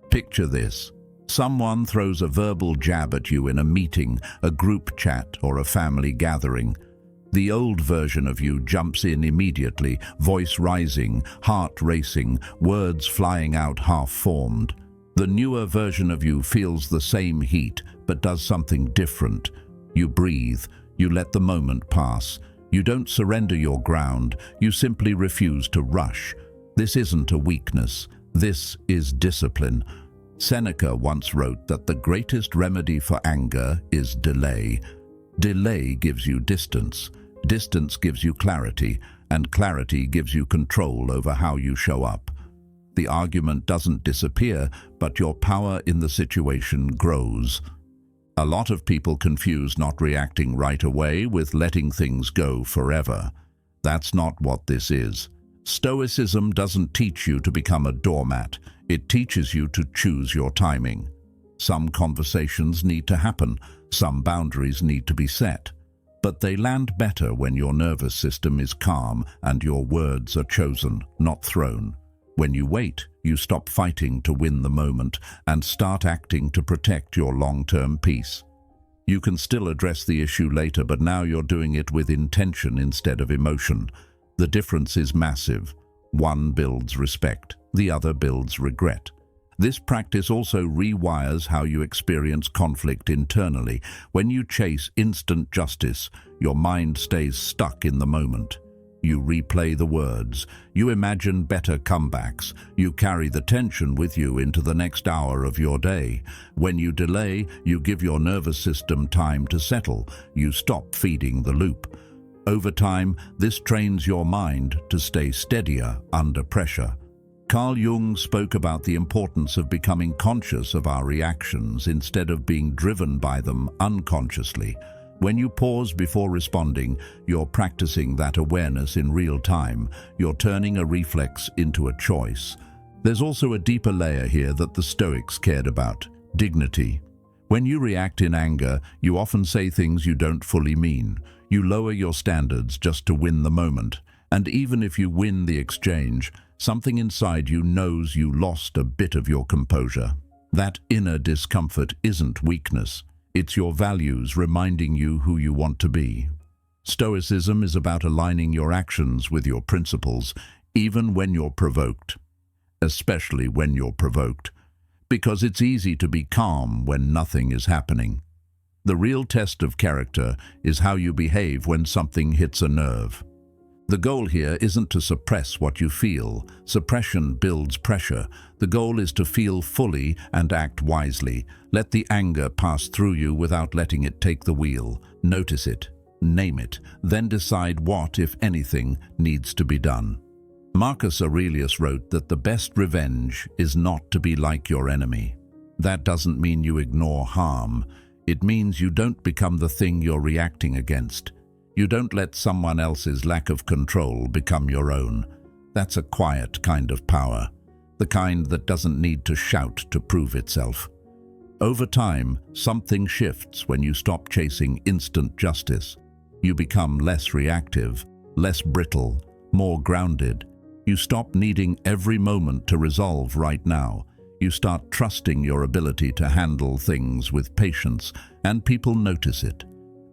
Picture this. Someone throws a verbal jab at you in a meeting, a group chat, or a family gathering. The old version of you jumps in immediately, voice rising, heart racing, words flying out half-formed. The newer version of you feels the same heat, but does something different. You breathe, you let the moment pass. You don't surrender your ground, you simply refuse to rush. This isn't a weakness, this is discipline. Seneca once wrote that the greatest remedy for anger is delay. Delay gives you distance, distance gives you clarity, and clarity gives you control over how you show up. The argument doesn't disappear, but your power in the situation grows. A lot of people confuse not reacting right away with letting things go forever. That's not what this is. Stoicism doesn't teach you to become a doormat. It teaches you to choose your timing. Some conversations need to happen. Some boundaries need to be set. But they land better when your nervous system is calm and your words are chosen, not thrown. When you wait, you stop fighting to win the moment and start acting to protect your long-term peace. You can still address the issue later, but now you're doing it with intention instead of emotion. The difference is massive. One builds respect, the other builds regret. This practice also rewires how you experience conflict internally. When you chase instant justice, your mind stays stuck in the moment. You replay the words, you imagine better comebacks, you carry the tension with you into the next hour of your day. When you delay, you give your nervous system time to settle, you stop feeding the loop. Over time, this trains your mind to stay steadier under pressure. Carl Jung spoke about the importance of becoming conscious of our reactions instead of being driven by them unconsciously. When you pause before responding, you're practicing that awareness in real time. You're turning a reflex into a choice. There's also a deeper layer here that the Stoics cared about: dignity. When you react in anger, you often say things you don't fully mean. You lower your standards just to win the moment. And even if you win the exchange, something inside you knows you lost a bit of your composure. That inner discomfort isn't weakness. It's your values reminding you who you want to be. Stoicism is about aligning your actions with your principles, even when you're provoked. Especially when you're provoked. Because it's easy to be calm when nothing is happening. The real test of character is how you behave when something hits a nerve. The goal here isn't to suppress what you feel. Suppression builds pressure. The goal is to feel fully and act wisely. Let the anger pass through you without letting it take the wheel. Notice it, name it, then decide what, if anything, needs to be done. Marcus Aurelius wrote that the best revenge is not to be like your enemy. That doesn't mean you ignore harm. It means you don't become the thing you're reacting against. You don't let someone else's lack of control become your own. That's a quiet kind of power, the kind that doesn't need to shout to prove itself. Over time, something shifts when you stop chasing instant justice. You become less reactive, less brittle, more grounded. You stop needing every moment to resolve right now. You start trusting your ability to handle things with patience, and people notice it.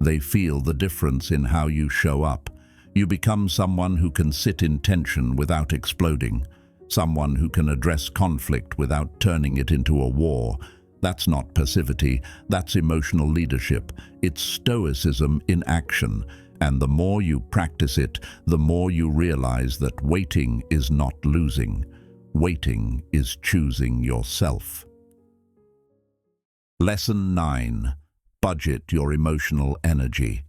They feel the difference in how you show up. You become someone who can sit in tension without exploding. someone who can address conflict without turning it into a war. That's not passivity, that's emotional leadership. It's Stoicism in action, and the more you practice it, the more you realize that waiting is not losing. Waiting is choosing yourself. Lesson 9. Budget your emotional energy.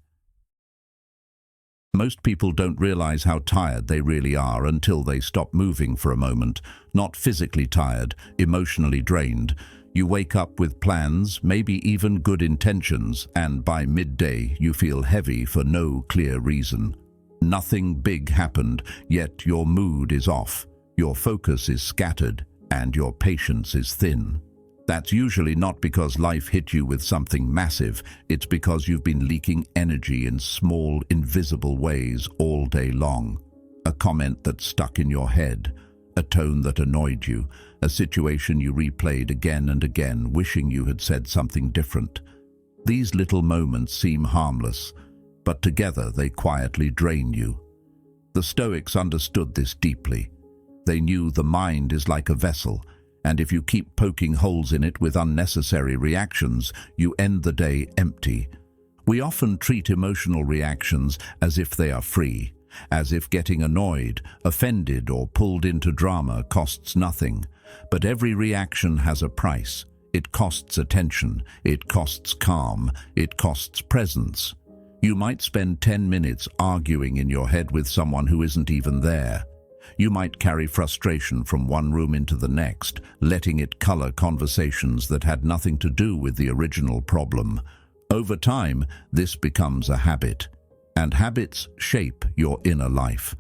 Most people don't realize how tired they really are until they stop moving for a moment. Not physically tired, emotionally drained. You wake up with plans, maybe even good intentions, and by midday you feel heavy for no clear reason. Nothing big happened, yet your mood is off, your focus is scattered, and your patience is thin. That's usually not because life hit you with something massive, it's because you've been leaking energy in small, invisible ways all day long. A comment that stuck in your head, a tone that annoyed you, a situation you replayed again and again, wishing you had said something different. These little moments seem harmless, but together they quietly drain you. The Stoics understood this deeply. They knew the mind is like a vessel, and if you keep poking holes in it with unnecessary reactions, you end the day empty. We often treat emotional reactions as if they are free, as if getting annoyed, offended, or pulled into drama costs nothing. But every reaction has a price. It costs attention, it costs calm, it costs presence. You might spend 10 minutes arguing in your head with someone who isn't even there. You might carry frustration from one room into the next, letting it color conversations that had nothing to do with the original problem. Over time, this becomes a habit, and habits shape your inner life.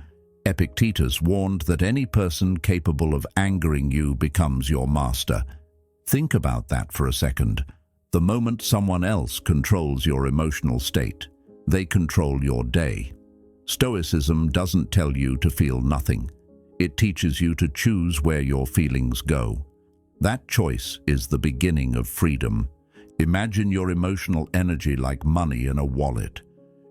Epictetus warned that any person capable of angering you becomes your master. Think about that for a second. The moment someone else controls your emotional state, they control your day. Stoicism doesn't tell you to feel nothing. It teaches you to choose where your feelings go. That choice is the beginning of freedom. Imagine your emotional energy like money in a wallet.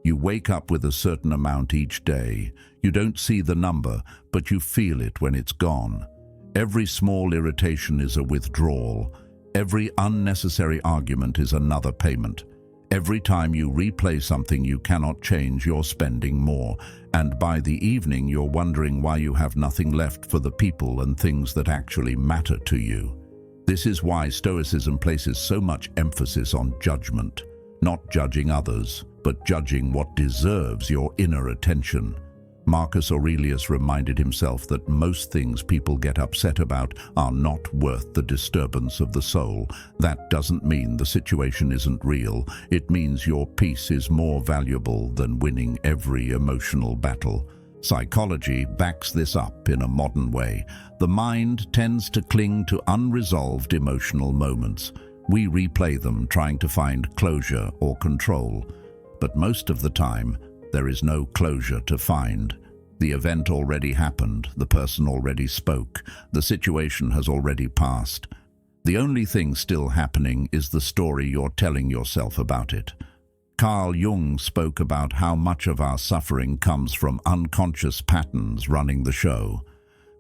You wake up with a certain amount each day. You don't see the number, but you feel it when it's gone. Every small irritation is a withdrawal. Every unnecessary argument is another payment. Every time you replay something you cannot change, you're spending more. And by the evening, you're wondering why you have nothing left for the people and things that actually matter to you. This is why Stoicism places so much emphasis on judgment. Not judging others, but judging what deserves your inner attention. Marcus Aurelius reminded himself that most things people get upset about are not worth the disturbance of the soul. That doesn't mean the situation isn't real. It means your peace is more valuable than winning every emotional battle. Psychology backs this up in a modern way. The mind tends to cling to unresolved emotional moments. We replay them trying to find closure or control. But most of the time, there is no closure to find. The event already happened, the person already spoke, the situation has already passed. The only thing still happening is the story you're telling yourself about it. Carl Jung spoke about how much of our suffering comes from unconscious patterns running the show.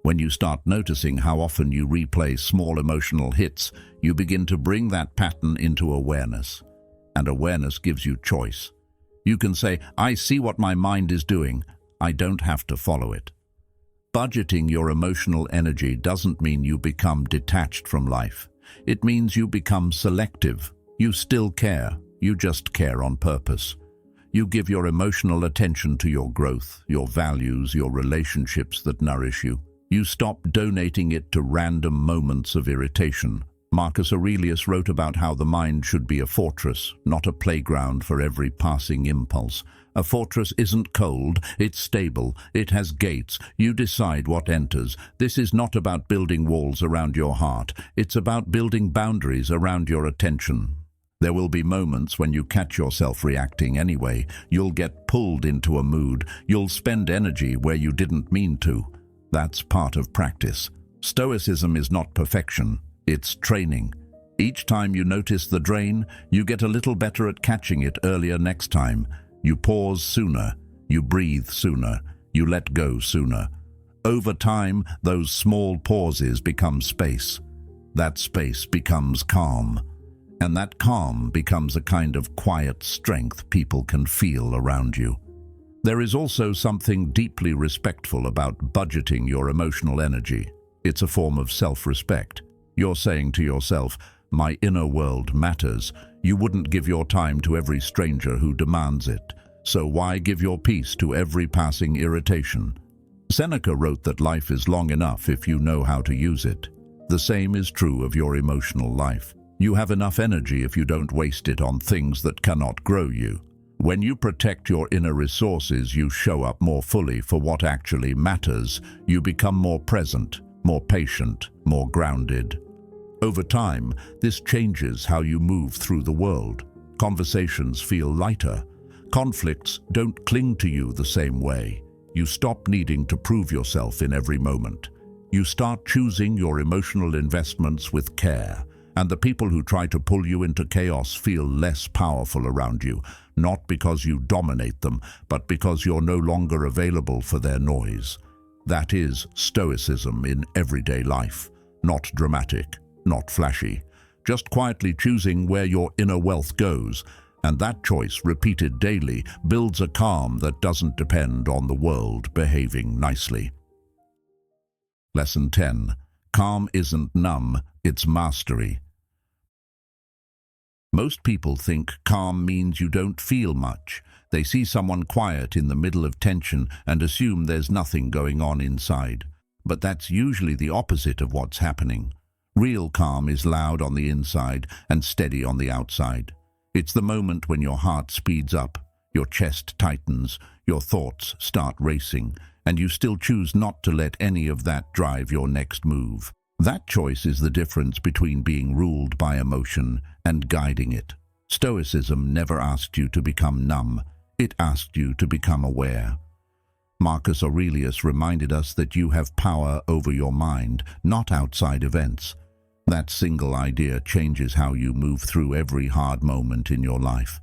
When you start noticing how often you replay small emotional hits, you begin to bring that pattern into awareness. And awareness gives you choice. You can say, I see what my mind is doing. I don't have to follow it. Budgeting your emotional energy doesn't mean you become detached from life. It means you become selective. You still care. You just care on purpose. You give your emotional attention to your growth, your values, your relationships that nourish you. You stop donating it to random moments of irritation. Marcus Aurelius wrote about how the mind should be a fortress, not a playground for every passing impulse. A fortress isn't cold, it's stable, it has gates, you decide what enters. This is not about building walls around your heart, it's about building boundaries around your attention. There will be moments when you catch yourself reacting anyway. You'll get pulled into a mood, you'll spend energy where you didn't mean to. That's part of practice. Stoicism is not perfection. It's training. Each time you notice the drain, you get a little better at catching it earlier next time. You pause sooner, you breathe sooner, you let go sooner. Over time, those small pauses become space. That space becomes calm. And that calm becomes a kind of quiet strength people can feel around you. There is also something deeply respectful about budgeting your emotional energy. It's a form of self-respect. You're saying to yourself, "My inner world matters." You wouldn't give your time to every stranger who demands it. So why give your peace to every passing irritation? Seneca wrote that life is long enough if you know how to use it. The same is true of your emotional life. You have enough energy if you don't waste it on things that cannot grow you. When you protect your inner resources, you show up more fully for what actually matters. You become more present, more patient, more grounded. Over time, this changes how you move through the world. Conversations feel lighter. Conflicts don't cling to you the same way. You stop needing to prove yourself in every moment. You start choosing your emotional investments with care, and the people who try to pull you into chaos feel less powerful around you, not because you dominate them, but because you're no longer available for their noise. That is Stoicism in everyday life. Not dramatic, not flashy, just quietly choosing where your inner wealth goes, and that choice, repeated daily, builds a calm that doesn't depend on the world behaving nicely. Lesson 10. Calm isn't numb, it's mastery. Most people think calm means you don't feel much. They see someone quiet in the middle of tension and assume there's nothing going on inside. But that's usually the opposite of what's happening. Real calm is loud on the inside and steady on the outside. It's the moment when your heart speeds up, your chest tightens, your thoughts start racing, and you still choose not to let any of that drive your next move. That choice is the difference between being ruled by emotion and guiding it. Stoicism never asked you to become numb. It asked you to become aware. Marcus Aurelius reminded us that you have power over your mind, not outside events. That single idea changes how you move through every hard moment in your life.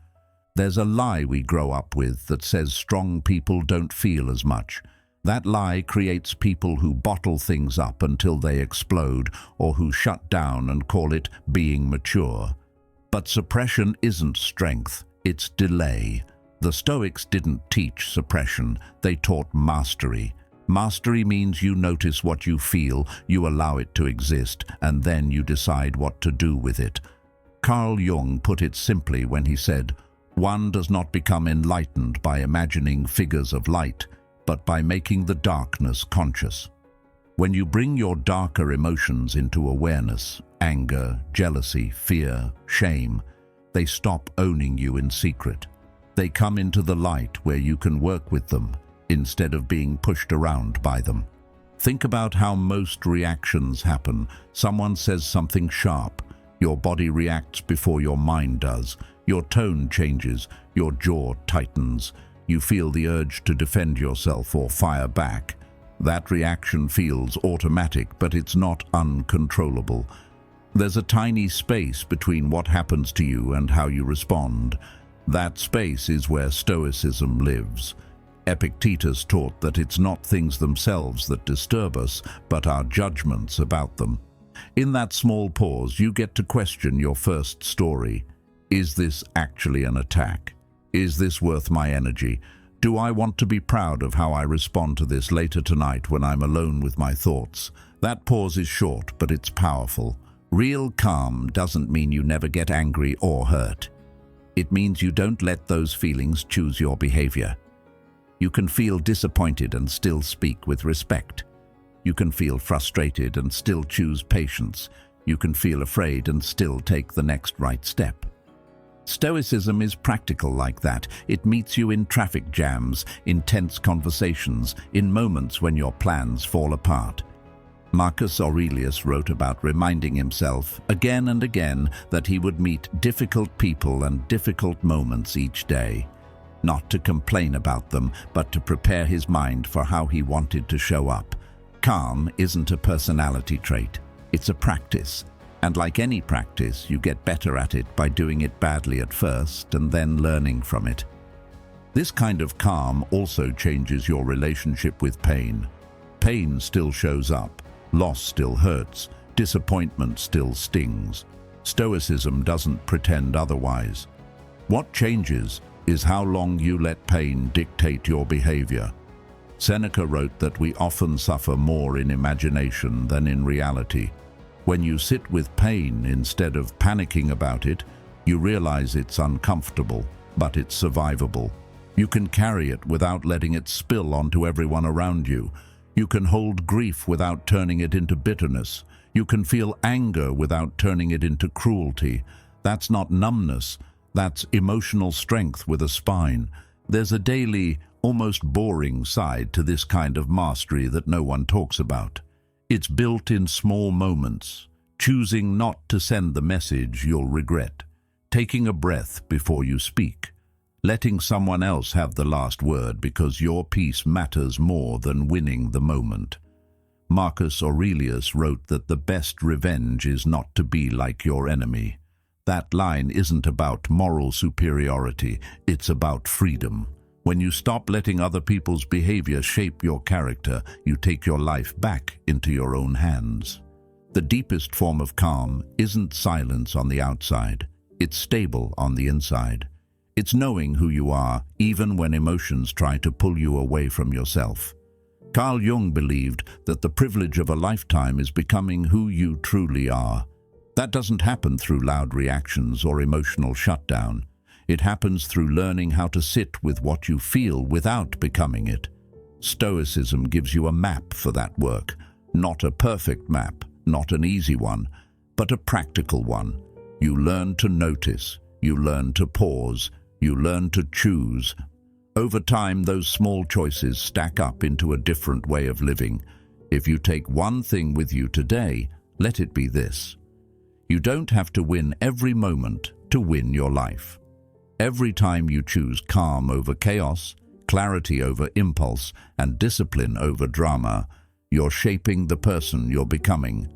There's a lie we grow up with that says strong people don't feel as much. That lie creates people who bottle things up until they explode, or who shut down and call it being mature. But suppression isn't strength, it's delay. The Stoics didn't teach suppression, they taught mastery. Mastery means you notice what you feel, you allow it to exist, and then you decide what to do with it. Carl Jung put it simply when he said, "One does not become enlightened by imagining figures of light, but by making the darkness conscious." When you bring your darker emotions into awareness, anger, jealousy, fear, shame, they stop owning you in secret. They come into the light where you can work with them, instead of being pushed around by them. Think about how most reactions happen. Someone says something sharp. Your body reacts before your mind does. Your tone changes. Your jaw tightens. You feel the urge to defend yourself or fire back. That reaction feels automatic, but it's not uncontrollable. There's a tiny space between what happens to you and how you respond. That space is where Stoicism lives. Epictetus taught that it's not things themselves that disturb us, but our judgments about them. In that small pause, you get to question your first story. Is this actually an attack? Is this worth my energy? Do I want to be proud of how I respond to this later tonight when I'm alone with my thoughts? That pause is short, but it's powerful. Real calm doesn't mean you never get angry or hurt. It means you don't let those feelings choose your behavior. You can feel disappointed and still speak with respect. You can feel frustrated and still choose patience. You can feel afraid and still take the next right step. Stoicism is practical like that. It meets you in traffic jams, in tense conversations, in moments when your plans fall apart. Marcus Aurelius wrote about reminding himself again and again that he would meet difficult people and difficult moments each day. Not to complain about them, but to prepare his mind for how he wanted to show up. Calm isn't a personality trait, it's a practice. And like any practice, you get better at it by doing it badly at first and then learning from it. This kind of calm also changes your relationship with pain. pain still shows up, loss still hurts, disappointment still stings. Stoicism doesn't pretend otherwise. What changes is how long you let pain dictate your behavior. Seneca wrote that we often suffer more in imagination than in reality. When you sit with pain instead of panicking about it, you realize it's uncomfortable, but it's survivable. You can carry it without letting it spill onto everyone around you. You can hold grief without turning it into bitterness. You can feel anger without turning it into cruelty. That's not numbness. That's emotional strength with a spine. There's a daily, almost boring side to this kind of mastery that no one talks about. It's built in small moments, choosing not to send the message you'll regret, taking a breath before you speak, letting someone else have the last word because your peace matters more than winning the moment. Marcus Aurelius wrote that the best revenge is not to be like your enemy. That line isn't about moral superiority, it's about freedom. When you stop letting other people's behavior shape your character, you take your life back into your own hands. The deepest form of calm isn't silence on the outside, it's stable on the inside. It's knowing who you are, even when emotions try to pull you away from yourself. Carl Jung believed that the privilege of a lifetime is becoming who you truly are. That doesn't happen through loud reactions or emotional shutdown. It happens through learning how to sit with what you feel without becoming it. Stoicism gives you a map for that work. Not a perfect map, not an easy one, but a practical one. You learn to notice, you learn to pause, you learn to choose. Over time, those small choices stack up into a different way of living. If you take one thing with you today, let it be this. You don't have to win every moment to win your life. Every time you choose calm over chaos, clarity over impulse, and discipline over drama, you're shaping the person you're becoming.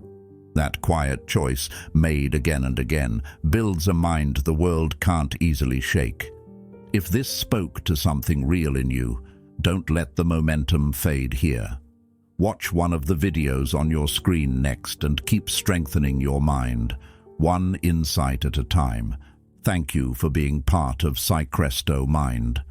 That quiet choice, made again and again, builds a mind the world can't easily shake. If this spoke to something real in you, don't let the momentum fade here. Watch one of the videos on your screen next and keep strengthening your mind, one insight at a time. Thank you for being part of Psychresto Mind.